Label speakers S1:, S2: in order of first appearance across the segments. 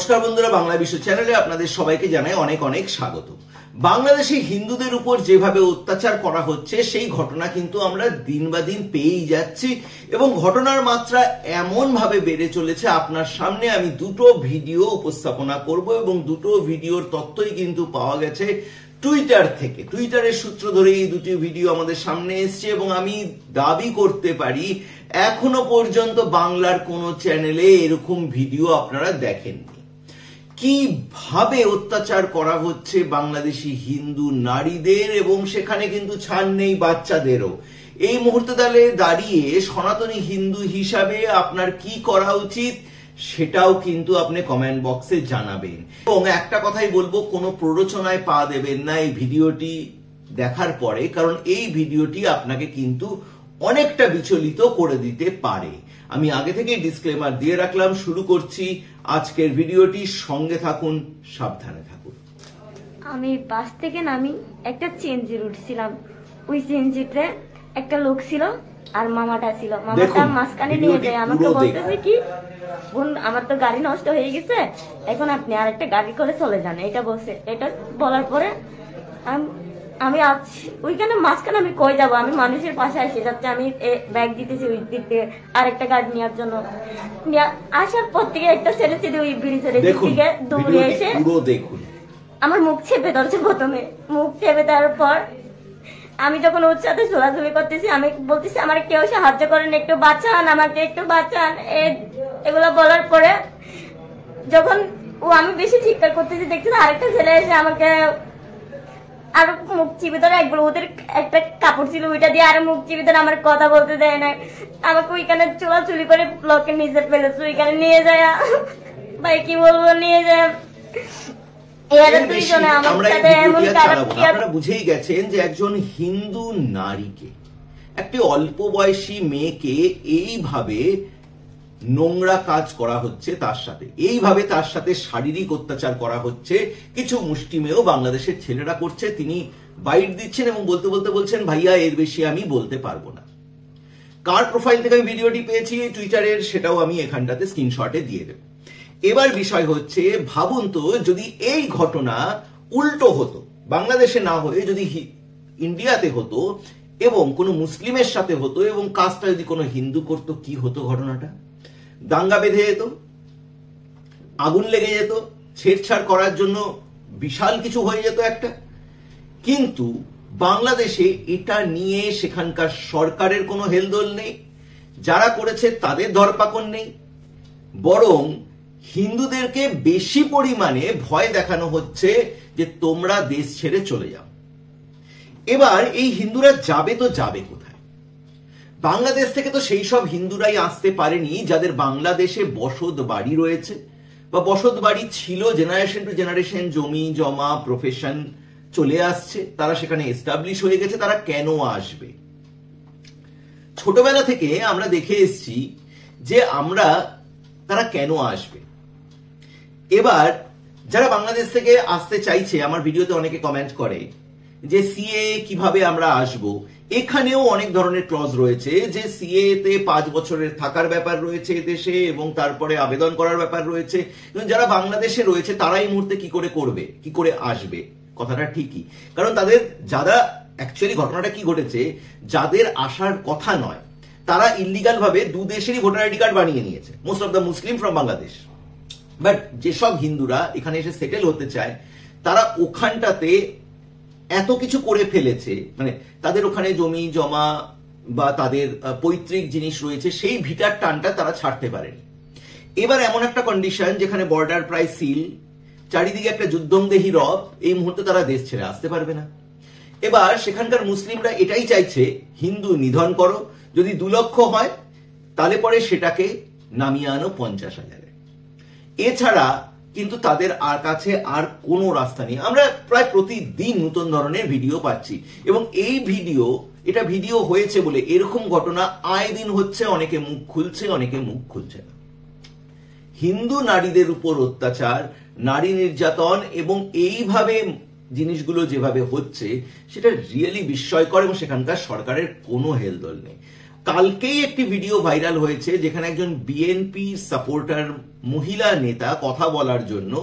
S1: নমস্কার বন্ধুরা, বাংলা বিশ্ব চ্যানেলে আপনাদের সবাইকে জানাই অনেক অনেক স্বাগত। বাংলাদেশে হিন্দুদের উপর যেভাবে অত্যাচার করা হচ্ছে সেই ঘটনা কিন্তু আমরা দিন বা দিন পেয়েই যাচ্ছি এবং ঘটনার মাত্রা এমন ভাবে বেড়ে চলেছে। আপনার সামনে আমি দুটো ভিডিও উপস্থাপনা করব এবং দুটো ভিডিওর তথ্যই কিন্তু পাওয়া গেছে টুইটার থেকে। টুইটারের সূত্র ধরে এই দুটি ভিডিও আমাদের সামনে এসছে এবং আমি দাবি করতে পারি এখনো পর্যন্ত বাংলার কোনো চ্যানেলে এরকম ভিডিও আপনারা দেখেননি। কিভাবে অত্যাচার করা হচ্ছে বাংলাদেশি হিন্দু নারীদের, এবং সেখানে কিন্তু ছাড় নেই বাচ্চাদেরও। এই মুহূর্তে দাঁড়িয়ে সনাতনী হিন্দু হিসাবে আপনার কি করা উচিত সেটাও কিন্তু আপনি কমেন্ট বক্সে জানাবেন। এবং একটা কথাই বলবো, কোনো প্ররোচনায় পা দেবেন না এই ভিডিওটি দেখার পরে, কারণ এই ভিডিওটি আপনাকে কিন্তু অনেকটা বিচলিত করে দিতে পারে। আমি আগে থেকেই ডিসক্লেমার দিয়ে রাখলাম। শুরু করছি আজকের ভিডিওটি, সঙ্গে থাকুন, সাবধানে থাকুন।
S2: আমি বাস থেকে নামি একটা চেঞ্জে উঠছিলাম। ওই চেঞ্জিতে একটা লোক ছিল আর মামাটা ছিল। মামাটা মাঝখানে নিয়ে যায়, আমাকে বলতেছে কি, বোন আমার তো গাড়ি নষ্ট হয়ে গেছে, এখন আপনি আর একটা গাড়ি করে চলে যান, এটা বলছে। এটা বলার পরে আমি আজ ওইখানে মাঝখানে আমি কই যাবো, আমি মানুষের পাশে এসে যাচ্ছে, আমি ব্যাগ দিতেছি ওই দিক থেকে আরেকটা গাড়ি নেওয়ার জন্য। আসার পর থেকে একটা ছেলে ছেলে ওই ব্রিজের দিকে দৌড়ে এসে আমার মুখ চেপে ধরছে। প্রথমে মুখ চেপে দেওয়ার পর আমি যখন ওর সাথে ছোড়াছুড়ি করতেছি, আমি বলতেছি আমার কেউ সাহায্য করেন, একটু বাঁচান, আমাকে একটু বাঁচান, এগুলো বলার পরে যখন আমি বেশি চিৎকার করতেছি, দেখছি আরেকটা ছেলে এসে আমাকে আর মুখ চিপে ধরে, একবার ওদের একটা কাপড় ছিল ওইটা দিয়ে আর মুখ চিপে ধরে আমার কথা বলতে দেয় না। আমাকে ওইখানে চুলাচুলি করে ব্লকের নিচে ফেলেছে, ওইখানে নিয়ে যায়। ভাই কি বলবো, নিয়ে যায়।
S1: আপনারা বুঝেই গেছেন যে একজন হিন্দু নারীকে, একটি অল্প বয়সী মেয়েকে এইভাবে নোংরা কাজ করা হচ্ছে, তার সাথে শারীরিক অত্যাচার করা হচ্ছে। কিছু মুষ্টিমেয় বাংলাদেশের ছেলেরা করছে, তিনি বাইট দিচ্ছেন এবং বলতে বলতে বলছেন, ভাইয়া এর বেশি আমি বলতে পারবো না। কার প্রোফাইল থেকে আমি ভিডিওটি পেয়েছি টুইটারের, সেটাও আমি এখানটাতে স্ক্রিনশটে দিয়ে দেব। এবার বিষয় হচ্ছে, ভাবুন তো যদি এই ঘটনা উল্টো হতো, বাংলাদেশে না হয়ে যদি ইন্ডিয়াতে হতো এবং কোনো মুসলিমের সাথে হতো এবং কাজটা যদি কোনো হিন্দু করতো, কি হতো ঘটনাটা? দাঙ্গা বেঁধে যেত, আগুন লেগে যেত, ছেড়ছাড় করার জন্য বিশাল কিছু হয়ে যেত একটা। কিন্তু বাংলাদেশে এটা নিয়ে সেখানকার সরকারের কোনো হেলদোল নেই, যারা করেছে তাদের ধরপাকড় নেই, বরং হিন্দুদেরকে বেশি পরিমাণে ভয় দেখানো হচ্ছে যে তোমরা দেশ ছেড়ে চলে যাও। এবার এই হিন্দুরা যাবে তো যাবে কোথায়? বাংলাদেশ থেকে তো সেই সব হিন্দুরাই আসতে পারেনি যাদের বাংলাদেশে বসত বাড়ি রয়েছে বা বসত বাড়ি ছিল, জেনারেশন টু জেনারেশন জমি জমা প্রফেশন চলে আসছে, তারা সেখানে এস্টাবলিশ হয়ে গেছে। তারা কেন আসবে? ছোটবেলা থেকে আমরা দেখে এসেছি যে তারা কেন আসবে। এবার যারা বাংলাদেশ থেকে আসতে চাইছে, আমার ভিডিওতে অনেকে কমেন্ট করে যে সিএ কিভাবে আমরা আসব। এখানেও অনেক ধরনের ক্লজ রয়েছে যে সিএ তে 5 বছরের থাকার ব্যাপার রয়েছে দেশে এবং তারপরে আবেদন করার ব্যাপার রয়েছে। যারা বাংলাদেশে রয়েছে তারা এই মুহূর্তে কি করে করবে, কি করে আসবে? কথাটা ঠিকই, কারণ তাদের যারা অ্যাকচুয়ালি ঘটনাটা কি ঘটেছে, যাদের আসার কথা নয় তারা ইলিগাল ভাবে দু দেশেরই ভোটার আইডি কার্ড বানিয়ে নিয়েছে, most of the Muslim from Bangladesh. But যেসব হিন্দুরা এখানে এসে সেটেল হতে চায়, তারা ওখানটাতে এত কিছু করে ফেলেছে, মানে তাদের ওখানে জমি জমা বা তাদের পৈতৃক জিনিস রয়েছে, সেই ভিটার টানটা তারা ছাড়তে পারেনি। এবার এমন একটা কন্ডিশন যেখানে বর্ডার প্রায় সিল, চারিদিকে একটা যুদ্ধংদেহী রব, এই মুহূর্তে তারা দেশ ছেড়ে আসতে পারবে না। এবার সেখানকার মুসলিমরা এটাই চাইছে, হিন্দু নিধন করো, যদি 2 লক্ষ হয় তাহলে পরে সেটাকে নামিয়ে আনো 50,000। এছাড়া কিন্তু তাদের কাছে আর কোনো রাস্তা নেই। আমরা প্রায় প্রতিদিন নতুন ধরনের ভিডিও পাচ্ছি এবং এই এটা ভিডিও হয়েছে বলে এরকম ঘটনা আয় দিন হচ্ছে। অনেকে মুখ খুলছে, অনেকে মুখ খুলছে না। হিন্দু নারীদের উপর অত্যাচার, নারী নির্যাতন এবং এইভাবে জিনিসগুলো যেভাবে হচ্ছে সেটা রিয়েলি বিস্ময়কর এবং সেখানকার সরকারের কোনো হেলদোল নেই। কালকেই একটি ভিডিও ভাইরাল হয়েছে যেখানে একজন বিএনপি সাপোর্টার মহিলা নেতা কথা বলার জন্য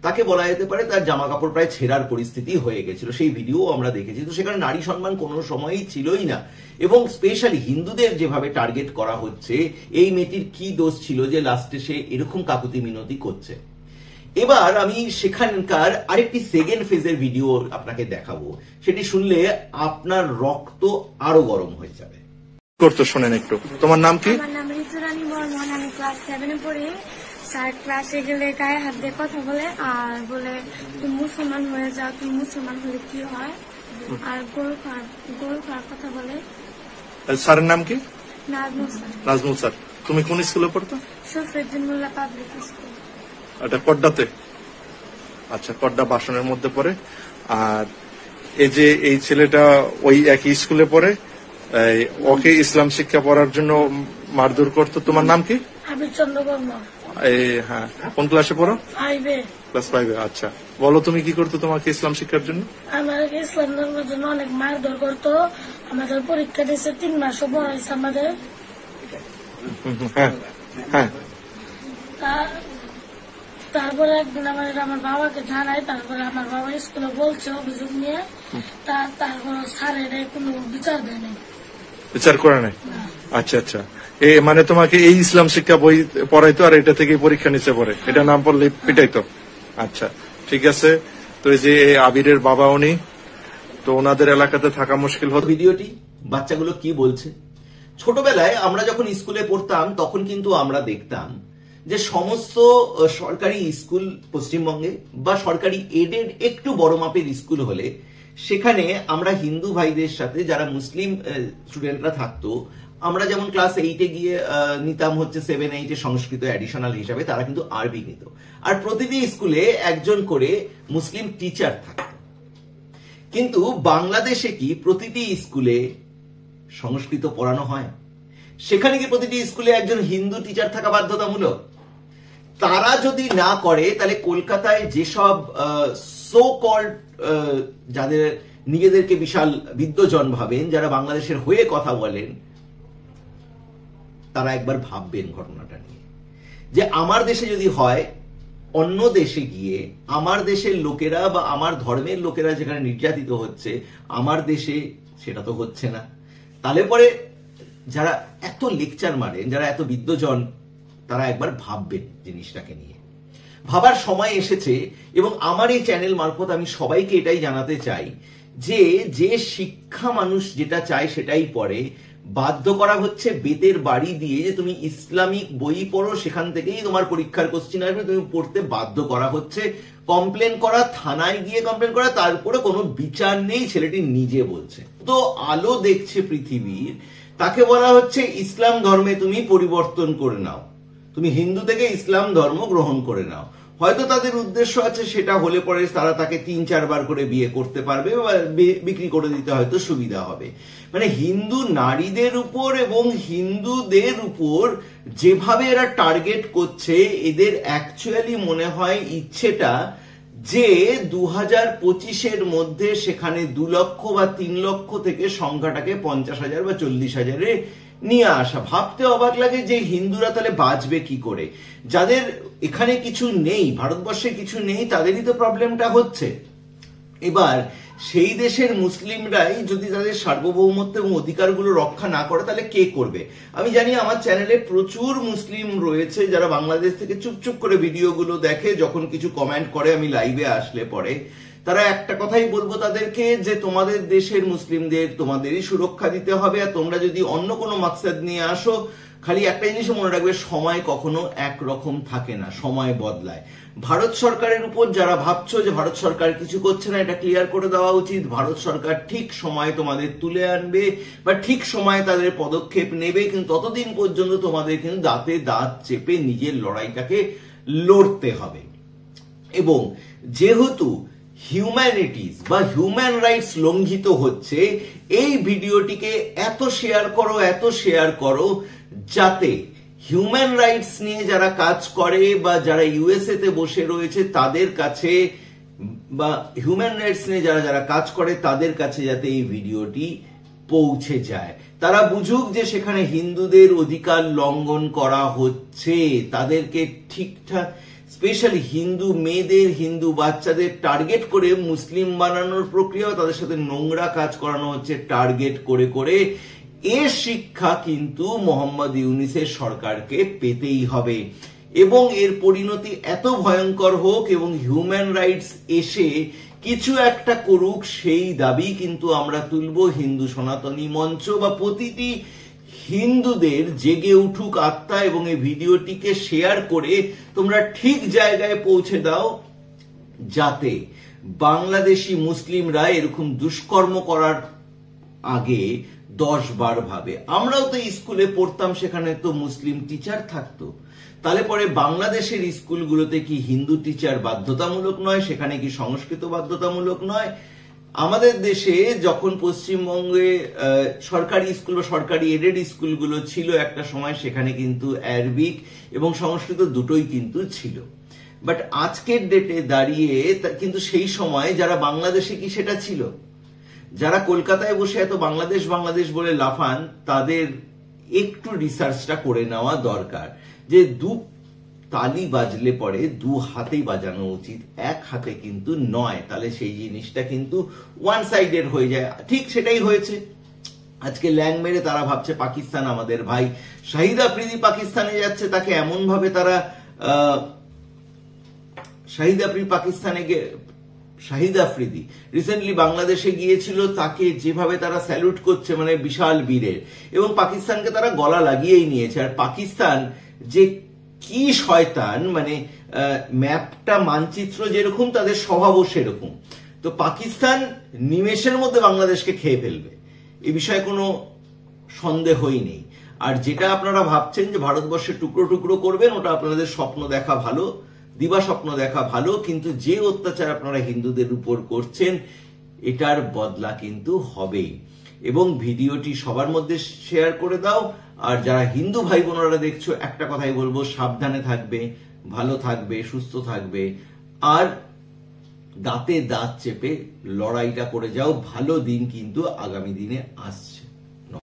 S1: তাকে বলা যেতে পারে তার জামা কাপড় প্রায় ছেঁড়ার পরিস্থিতি হয়ে গেছিল, সেই ভিডিও আমরা দেখেছি। তো সেখানে নারী সম্মান কোনো সময়ই ছিলই না, এবং স্পেশালি হিন্দুদের যেভাবে টার্গেট করা হচ্ছে, এই মেয়েটির কি দোষ ছিল যে লাস্টে সে এরকম কাকুতি মিনতি করছে। এবার আমি সেখানকার আরেকটি সেকেন্ড ফেজের ভিডিও আপনাকে দেখাবো, সেটি শুনলে আপনার রক্ত আরো গরম হয়ে যাবে।
S3: করতে শোনেন একটু, তোমার নাম কি?
S4: আমার নাম ঋতুরানী বর্মন, আমি ক্লাস 7-এ পড়ি। স্যার ক্লাসে গেলে গায়ে হাত দিয়ে কথা বলে আর বলে তুমি মুসলমান হয়ে যাও, তুমি মুসলমান হলে কি হয়, আর গরু খাওয়ার কথা বলে।
S3: স্যারের নাম কি?
S4: নাজমুল স্যার।
S3: নাজমুল স্যার। তুমি কোন স্কুলে পড়তো?
S4: শফিউদ্দিন মোল্লা পাবলিক স্কুল।
S3: এটা কড্ডাতে? আচ্ছা, কড্ডা বাসনের মধ্যে পড়ে। আর এই যে এই ছেলেটা ওই একই স্কুলে পড়ে, ওকে ইসলাম শিক্ষা পড়ার জন্য মারধর করতো। তোমার নাম কি?
S4: আবির চন্দ্র বর্মা।
S3: হ্যাঁ, কোন ক্লাসে পড়ো?
S4: 5-এ।
S3: ক্লাস 5-এ। আচ্ছা, বলো তুমি কি করতো তোমাকে ইসলাম শিক্ষার জন্য?
S4: আমাদেরকে ইসলাম ধর্মের জন্য অনেক মারধর করতো। আমাদের পরীক্ষা দিয়েছে 3 মাসও পড়াইছে আমাদের।
S3: হ্যাঁ হ্যাঁ।
S4: তারপরে একদিন আমার বাবাকে জানাই, তারপরে আমার বাবা স্কুলে বলছে অভিযোগ নিয়ে, তারপর স্যারের কোনো বিচার দেয় নাই।
S3: বিচার করে নাই? আচ্ছা আচ্ছা। মানে তোমাকে এই ইসলাম শিক্ষা বই পড়াইতো আর এটা থেকে পরীক্ষা নিচে পড়ে, এটা নাম পড়লে পিটাইতো? আচ্ছা, ঠিক আছে। তো এই যে আবিরের বাবা উনি, তো ওনাদের এলাকাতে থাকা মুশকিল হতো।
S1: ভিডিওটি বাচ্চাগুলো কি বলছে। ছোটবেলায় আমরা যখন স্কুলে পড়তাম তখন কিন্তু আমরা দেখতাম যে সমস্ত সরকারি স্কুল পশ্চিমবঙ্গে বা সরকারি এডেড একটু বড় মাপের স্কুল হলে সেখানে আমরা হিন্দু ভাইদের সাথে যারা মুসলিম স্টুডেন্টরা থাকতো, আমরা যেমন ক্লাস 8-এ গিয়ে নিতাম হচ্ছে 7-8-এ সংস্কৃত অ্যাডিশনাল হিসাবে, তারা কিন্তু আরবি নিত। আর প্রতিটি স্কুলে একজন করে মুসলিম টিচার থাকত। কিন্তু বাংলাদেশে কি প্রতিটি স্কুলে সংস্কৃত পড়ানো হয়? সেখানে কি প্রতিটি স্কুলে একজন হিন্দু টিচার থাকা বাধ্যতামূলক? তারা যদি না করে তাহলে কলকাতায় যেসব সো কল্ড যাদের নিজেদেরকে বিশাল বিদ্বজন ভাবেন, যারা বাংলাদেশের হয়ে কথা বলেন, তারা একবার ভাববেন ঘটনাটা নিয়ে, যে আমার দেশে যদি হয়, অন্য দেশে গিয়ে আমার দেশের লোকেরা বা আমার ধর্মের লোকেরা যেখানে নির্যাতিত হচ্ছে, আমার দেশে সেটা তো হচ্ছে না। তাহলে পরে যারা এত লেকচার মারেন, যারা এত বিদ্বজন, তারা একবার ভাববেন জিনিসটাকে নিয়ে। ভাবার সময় এসেছে, এবং আমার এই চ্যানেল মারফত আমি সবাইকে এটাই জানাতে চাই যে যে শিক্ষা মানুষ যেটা চায় সেটাই পড়ে। বাধ্য করা হচ্ছে বেতের বাড়ি দিয়ে যে তুমি ইসলামিক বই পড়ো, সেখান থেকেই তোমার পরীক্ষার কোশ্চিন আসবে, তুমি পড়তে বাধ্য করা হচ্ছে। কমপ্লেন করা, থানায় গিয়ে কমপ্লেন করা, তারপরে কোনো বিচার নেই, ছেলেটি নিজে বলছে। তো আলো দেখছে পৃথিবীর, তাকে বলা হচ্ছে ইসলাম ধর্মে তুমি পরিবর্তন করে নাও, তুমি হিন্দু থেকে ইসলাম ধর্ম গ্রহণ করে নাও। হয়তো তাদের উদ্দেশ্য আছে সেটা হলে পরে তারা তাকে 3-4 বার করে বিয়ে করতে পারবে বা বিক্রি করে দিতে হয়তো সুবিধা হবে। মানে হিন্দু নারীদের উপর এবং হিন্দুদের উপর যেভাবে এরা টার্গেট করছে, এদের অ্যাকচুয়ালি মনে হয় ইচ্ছেটা যে 2025-এর মধ্যে সেখানে 2 লক্ষ বা 3 লক্ষ থেকে সংখ্যাটাকে 50,000 বা 40,000-এ নিয়ে আসা। ভাবতে অবাক লাগে যে হিন্দুরা তাহলে বাঁচবে কি করে? যাদের এখানে কিছু নেই, ভারতবর্ষে কিছু নেই, তাদেরই তো প্রবলেমটা হচ্ছে। এবার সেই দেশের মুসলিমরাই যদি তাদের সার্বভৌমত্ব এবং অধিকারগুলো রক্ষা না করে, তাহলে কে করবে? আমি জানি আমার চ্যানেলে প্রচুর মুসলিম রয়েছে যারা বাংলাদেশ থেকে চুপচুপ করে ভিডিওগুলো দেখে, যখন কিছু কমেন্ট করে আমি লাইভে আসলে পরে তারা একটা কথাই বলবো তাদেরকে, যে তোমাদের দেশের মুসলিমদের তোমাদেরই সুরক্ষা দিতে হবে, আর তোমরা যদি অন্য কোনো মাকসাদ নিয়ে আসো, খালি একটা জিনিস মনে রাখবে, সময় কখনো একরকম থাকে না, সময় বদলায়। ভারত সরকারের উপর যারা ভাবছো যে ভারত সরকার কিছু করছে না, এটা ক্লিয়ার করে দেওয়া উচিত। ভারত সরকার ঠিক সময় তোমাদের তুলে আনবে বা ঠিক সময়ে তাদের পদক্ষেপ নেবে, কিন্তু ততদিন পর্যন্ত তোমাদের কিন্তু দাঁতে দাঁত চেপে নিজের লড়াইটাকে লড়তে হবে। এবং যেহেতু হিউম্যানিটিস বা হিউম্যান রাইটস লঙ্ঘিত হচ্ছে, এই ভিডিওটিকে এত শেয়ার করো যাতে হিউম্যান রাইটস নিয়ে যারা কাজ করে বা যারা ইউএসএ তে বসে রয়েছে তাদের কাছে, বা হিউম্যান রাইটস নিয়ে যারা কাজ করে তাদের কাছে যাতে এই ভিডিওটি পৌঁছে যায়। তারা বুঝুক যে সেখানে হিন্দুদের অধিকার লঙ্ঘন করা হচ্ছে, তাদেরকে ঠিকঠাক স্পেশালি হিন্দু মেয়েদের, হিন্দু বাচ্চাদের টার্গেট করে মুসলিম বানানোর প্রক্রিয়া, তাদের সাথে নোংরা কাজ করানো হচ্ছে টার্গেট করে করে। এর শিক্ষা কিন্তু মোহাম্মদ ইউনূসের সরকারকে পেতেই হবে এবং এর পরিণতি এত ভয়ঙ্কর হোক এবং হিউম্যান রাইটস এসে কিছু একটা করুক, সেই দাবি কিন্তু আমরা তুলব। হিন্দু সনাতনী মঞ্চ বা প্রতিটি হিন্দুদের জেগে উঠুক আত্মা এবং এই ভিডিওটিকে শেয়ার করে তোমরা ঠিক জায়গায় পৌঁছে দাও, যাতে বাংলাদেশি মুসলিমরা এরকম দুষ্কর্ম করার আগে 10 বার ভাবে। আমরাও তো স্কুলে পড়তাম, সেখানে তো মুসলিম টিচার থাকতো, তাহলে পরে বাংলাদেশের স্কুলগুলোতে কি হিন্দু টিচার বাধ্যতামূলক নয়? সেখানে কি সংস্কৃত বাধ্যতামূলক নয়? আমাদের দেশে যখন পশ্চিমবঙ্গে সরকারি স্কুল বা সরকারি এডেড স্কুলগুলো ছিল একটা সময়, সেখানে কিন্তু অ্যারবিক এবং সংস্কৃত দুটোই কিন্তু ছিল। বাট আজকের ডেটে দাঁড়িয়ে কিন্তু সেই সময় যারা বাংলাদেশে কি সেটা ছিল? যারা কলকাতায় বসে এত বাংলাদেশ বাংলাদেশ বলে লাফান, তাদের একটু রিসার্চটা করে নেওয়া দরকার যে দু তালি বাজলে পরে 2 হাতেই বাজানো উচিত, এক হাতে কিন্তু নয়, তাহলে সেই জিনিসটা কিন্তু ওয়ান সাইডেড হয়ে যায়। ঠিক সেটাই হয়েছে। আজকে ল্যাং মেরে তারা ভাবছে পাকিস্তান আমাদের ভাই। শাহিদ আফ্রিদি পাকিস্তানে যাচ্ছে, তাকে এমন ভাবে তারা শাহিদ আফ্রিদি রিসেন্টলি বাংলাদেশে গিয়েছিল, তাকে যেভাবে তারা স্যালুট করছে মানে বিশাল বীরের, এবং পাকিস্তানকে তারা গলা লাগিয়েই নিয়েছে। আর পাকিস্তান যে কি শয়তান, মানে ম্যাপটা মানচিত্র যেরকম তাদের স্বভাবও সেরকম। তো পাকিস্তান নিমেষের মধ্যে বাংলাদেশকে খেয়ে ফেলবে, এ বিষয়ে কোনো সন্দেহই নেই। আর যেটা আপনারা ভাবছেন যে ভারতবর্ষের টুকরো টুকরো করবেন, ওটা আপনাদের স্বপ্ন দেখা ভালো, দিবা স্বপ্ন দেখা ভালো, কিন্তু যে অত্যাচার আপনারা হিন্দুদের উপর করছেন এটার বদলা কিন্তু হবেই। এবং ভিডিওটি সবার মধ্যে শেয়ার করে দাও। আর যারা হিন্দু ভাই বোনেরা দেখছো, একটা কথাই বলবো, সাবধানে থাকবে, ভালো থাকবে, সুস্থ থাকবে, আর দাঁতে দাঁত চেপে লড়াইটা করে যাও। ভালো দিন কিন্তু আগামী দিনে আসছে।